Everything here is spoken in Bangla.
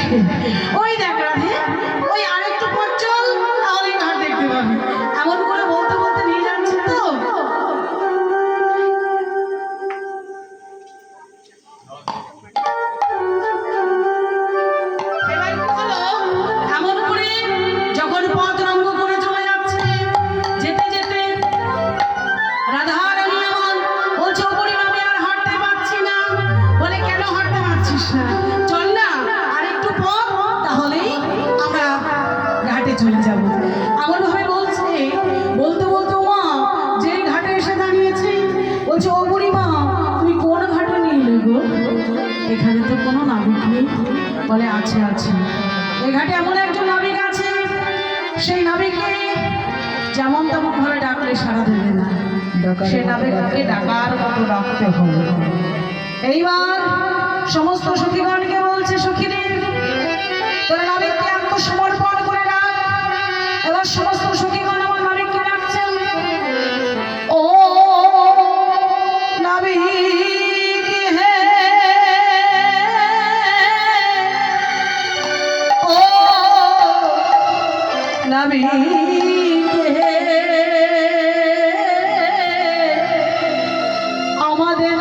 আসে। ওই দেখ রাধে, ওই আরেকটু পথ চল, তাহলে ঘাট দেখতে পাবি। এমন করে বলতে বলতে নিয়ে যাচ্ছে তো। এবার কি হলো, এমন করে যখন পথ রঙ্গ করে চলে যাচ্ছে, যেতে যেতে রাধা রানী আমার বলছে, ও বুড়িমা আমি আর হাঁটতে পারছি না। বলে কেন হাঁটতে পারছিস না? চল না আর একটু পথ, তাহলেই আমরা ঘাটে চলে যাব। এমন ভাবে বলছে, বলতে বলতে মা যে ঘাটে এসে দাঁড়িয়েছে, বলছে ও বুড়িমা তুমি কোন ঘাটে নিয়ে গো? এখানে তো কোনো নাবিক নেই। বলে আছে আছে, এই ঘাটে এমন একজন নাবিক আছে, সেই নাবিককে যেমন তেমন ভাবে ডাকলে সাড়া দেবে না, সে নাবিককে ডাকার মতো ডাকতে হবে। এইবার সমস্ত সখীগণকে বলছে, সখীদের তোরা নাবিককে আত্মসমর্পণ করে ডাক। এবার সমস্ত সখীগণ আমার নাবিককে ডাকছেন, ও নাবিক হে, ও নাবিক হে, আমাদের